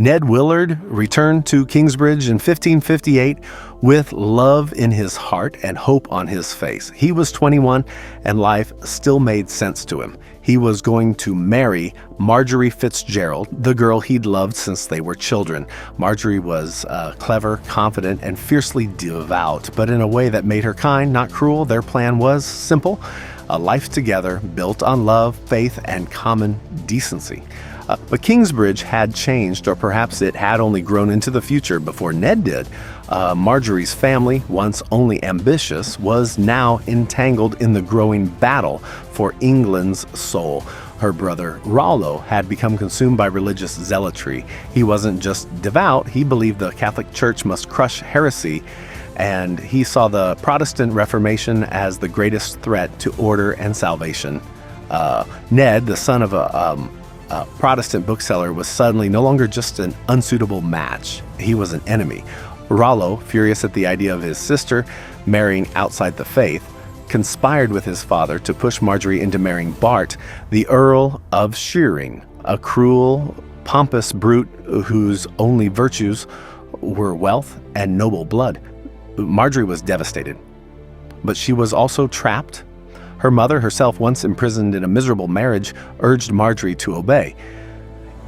Ned Willard returned to Kingsbridge in 1558 with love in his heart and hope on his face. He was 21 and life still made sense to him. He was going to marry Marjorie Fitzgerald, the girl he'd loved since they were children. Marjorie was clever, confident, and fiercely devout, but in a way that made her kind, not cruel. Their plan was simple: a life together built on love, faith, and common decency. But Kingsbridge had changed, or perhaps it had only grown into the future before Ned did. Marjorie's family, once only ambitious, was now entangled in the growing battle for England's soul. Her brother Rollo had become consumed by religious zealotry. He wasn't just devout, he believed the Catholic Church must crush heresy, and he saw the Protestant Reformation as the greatest threat to order and salvation. Ned, the son of a Protestant bookseller, was suddenly no longer just an unsuitable match. He was an enemy. Rollo, furious at the idea of his sister marrying outside the faith, conspired with his father to push Marjorie into marrying Bart, the Earl of Shearing, a cruel, pompous brute whose only virtues were wealth and noble blood. Marjorie was devastated, but she was also trapped. Her mother, herself once imprisoned in a miserable marriage, urged Marjorie to obey.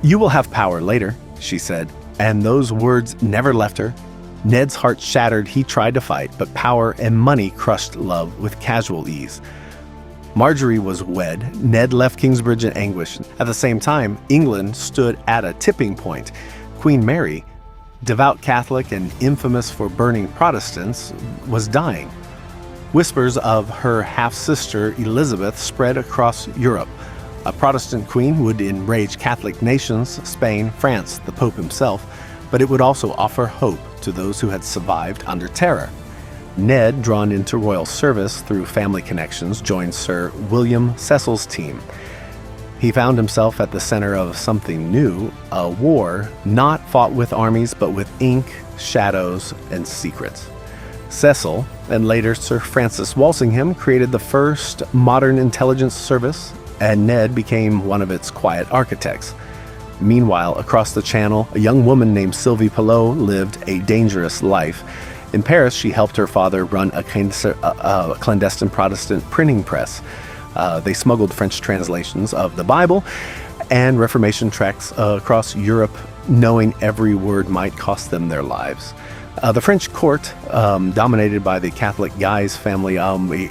"You will have power later," she said, and those words never left her. Ned's heart shattered. He tried to fight, but power and money crushed love with casual ease. Marjorie was wed. Ned left Kingsbridge in anguish. At the same time, England stood at a tipping point. Queen Mary, devout Catholic and infamous for burning Protestants, was dying. Whispers of her half-sister Elizabeth spread across Europe. A Protestant queen would enrage Catholic nations, Spain, France, the Pope himself, but it would also offer hope to those who had survived under terror. Ned, drawn into royal service through family connections, joined Sir William Cecil's team. He found himself at the center of something new, a war not fought with armies but with ink, shadows, and secrets. Cecil, and later Sir Francis Walsingham, created the first modern intelligence service, and Ned became one of its quiet architects. Meanwhile, across the channel, a young woman named Sylvie Pelot lived a dangerous life. In Paris, she helped her father run a clandestine Protestant printing press. They smuggled French translations of the Bible and Reformation tracts across Europe, knowing every word might cost them their lives. The French court, dominated by the Catholic Guise family,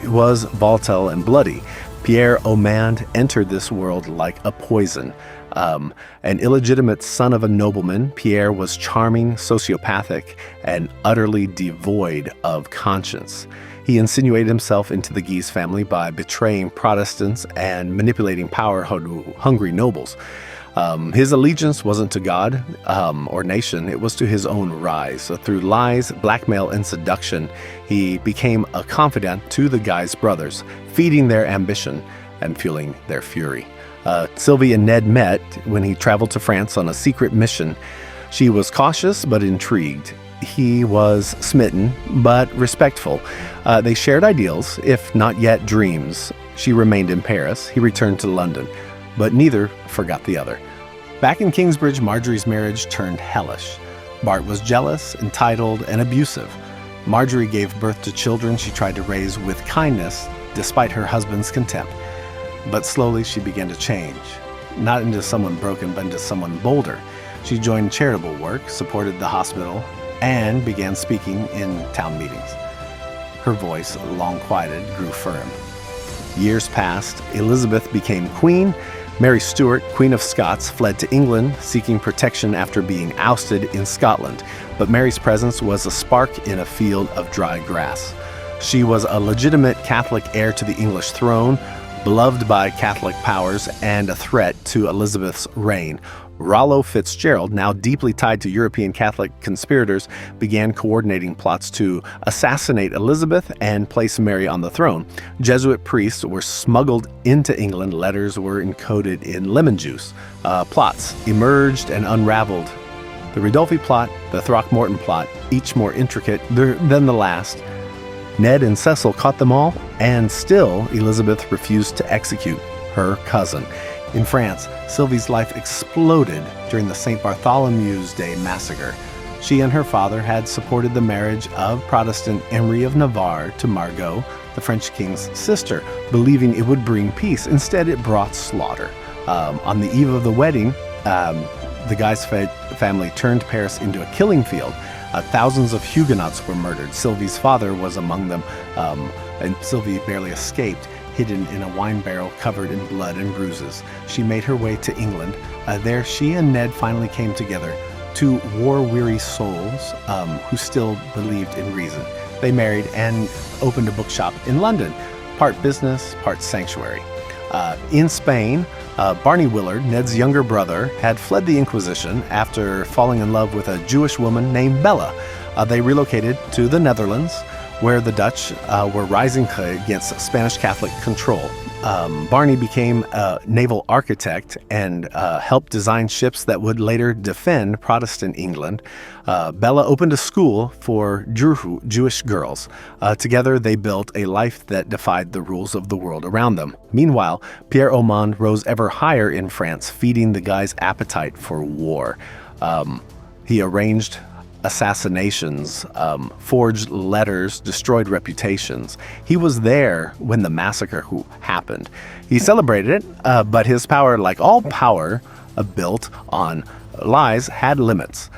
was volatile and bloody. Pierre Omand entered this world like a poison. An illegitimate son of a nobleman, Pierre was charming, sociopathic, and utterly devoid of conscience. He insinuated himself into the Guise family by betraying Protestants and manipulating power-hungry nobles. His allegiance wasn't to God or nation, it was to his own rise. So through lies, blackmail, and seduction, he became a confidant to the Guise brothers, feeding their ambition and fueling their fury. Sylvie and Ned met when he traveled to France on a secret mission. She was cautious but intrigued. He was smitten but respectful. They shared ideals, if not yet dreams. She remained in Paris. He returned to London, but neither forgot the other. Back in Kingsbridge, Marjorie's marriage turned hellish. Bart was jealous, entitled, and abusive. Marjorie gave birth to children she tried to raise with kindness, despite her husband's contempt. But slowly she began to change, not into someone broken, but into someone bolder. She joined charitable work, supported the hospital, and began speaking in town meetings. Her voice, long quieted, grew firm. Years passed. Elizabeth became queen. Mary Stuart, Queen of Scots, fled to England, seeking protection after being ousted in Scotland. But Mary's presence was a spark in a field of dry grass. She was a legitimate Catholic heir to the English throne, beloved by Catholic powers, and a threat to Elizabeth's reign. Rollo Fitzgerald, now deeply tied to European Catholic conspirators, began coordinating plots to assassinate Elizabeth and place Mary on the throne. Jesuit priests were smuggled into England. Letters were encoded in lemon juice. Plots emerged and unraveled. The Ridolfi plot, the Throckmorton plot, each more intricate than the last. Ned and Cecil caught them all, and still Elizabeth refused to execute her cousin. In France, Sylvie's life exploded during the St. Bartholomew's Day massacre. She and her father had supported the marriage of Protestant Emery of Navarre to Margot, the French king's sister, believing it would bring peace. Instead, it brought slaughter. On the eve of the wedding, the Guise family turned Paris into a killing field. Thousands of Huguenots were murdered. Sylvie's father was among them, and Sylvie barely escaped, hidden in a wine barrel covered in blood and bruises. She made her way to England. There, she and Ned finally came together, two war-weary souls who still believed in reason. They married and opened a bookshop in London, part business, part sanctuary. In Spain, Barney Willard, Ned's younger brother, had fled the Inquisition after falling in love with a Jewish woman named Bella. They relocated to the Netherlands, where the Dutch were rising against Spanish Catholic control. Barney became a naval architect and helped design ships that would later defend Protestant England. Bella opened a school for Jewish girls. Together, they built a life that defied the rules of the world around them. Meanwhile, Pierre Aumond rose ever higher in France, feeding the guy's appetite for war. He arranged assassinations, forged letters, destroyed reputations. He was there when the massacre happened. He celebrated it, but his power, like all power built on lies, had limits.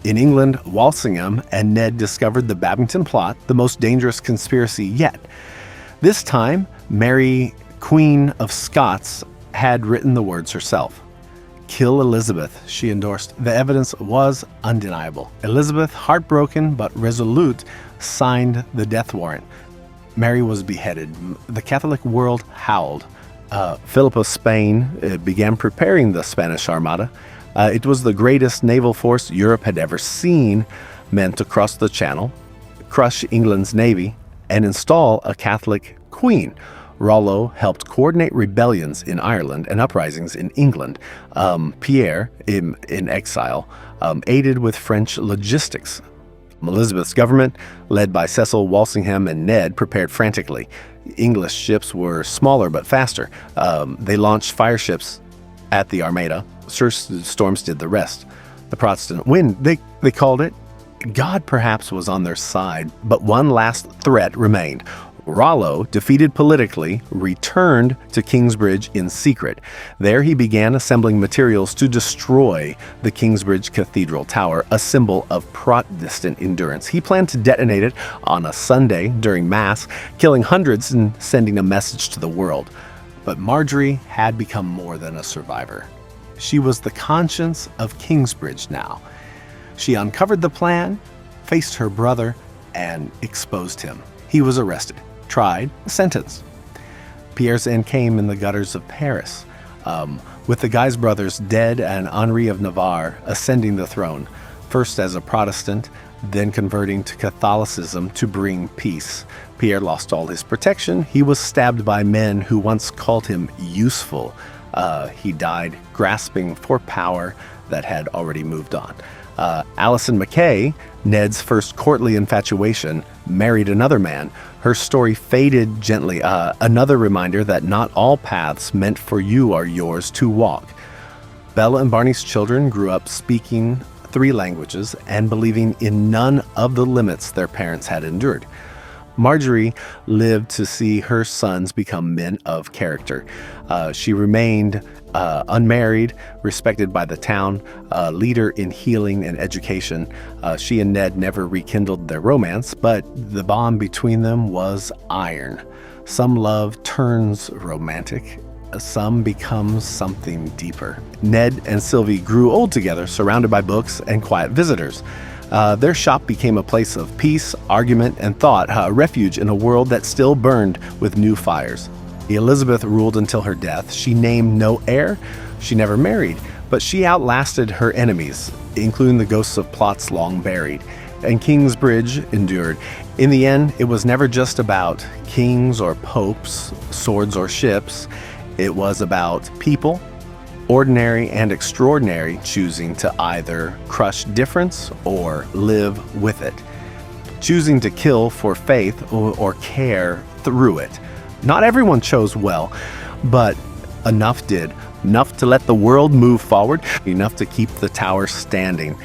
In England, Walsingham and Ned discovered the Babington Plot, the most dangerous conspiracy yet. This time, Mary, Queen of Scots, had written the words herself. "Kill Elizabeth," she endorsed. The evidence was undeniable. Elizabeth, heartbroken but resolute, signed the death warrant. Mary was beheaded. The Catholic world howled. Philip of Spain began preparing the Spanish Armada. It was the greatest naval force Europe had ever seen, meant to cross the Channel, crush England's navy, and install a Catholic queen. Rollo helped coordinate rebellions in Ireland and uprisings in England. Pierre, in exile, aided with French logistics. Elizabeth's government, led by Cecil Walsingham and Ned, prepared frantically. English ships were smaller but faster. They launched fire ships at the Armada. Sir Storms did the rest. The Protestant wind, they called it. God perhaps was on their side, but one last threat remained. Rollo, defeated politically, returned to Kingsbridge in secret. There he began assembling materials to destroy the Kingsbridge Cathedral Tower, a symbol of Protestant endurance. He planned to detonate it on a Sunday during Mass, killing hundreds and sending a message to the world. But Marjorie had become more than a survivor. She was the conscience of Kingsbridge now. She uncovered the plan, faced her brother, and exposed him. He was arrested, tried, sentenced. Pierre's end came in the gutters of Paris, with the Guise brothers dead and Henri of Navarre ascending the throne, first as a Protestant, then converting to Catholicism to bring peace. Pierre lost all his protection. He was stabbed by men who once called him useful. He died grasping for power that had already moved on. Alison Mackay, Ned's first courtly infatuation, married another man. Her story faded gently, another reminder that not all paths meant for you are yours to walk. Bella and Barney's children grew up speaking 3 languages and believing in none of the limits their parents had endured. Marjorie lived to see her sons become men of character. She remained unmarried, respected by the town, a leader in healing and education. She and Ned never rekindled their romance, but the bond between them was iron. Some love turns romantic, some becomes something deeper. Ned and Sylvie grew old together, surrounded by books and quiet visitors. Their shop became a place of peace, argument, and thought, a refuge in a world that still burned with new fires. Elizabeth ruled until her death. She named no heir. She never married, but she outlasted her enemies, including the ghosts of plots long buried. And Kingsbridge endured. In the end, it was never just about kings or popes, swords or ships. It was about people, ordinary and extraordinary, choosing to either crush difference or live with it, choosing to kill for faith or care through it. Not everyone chose well, but enough did. Enough to let the world move forward, enough to keep the tower standing.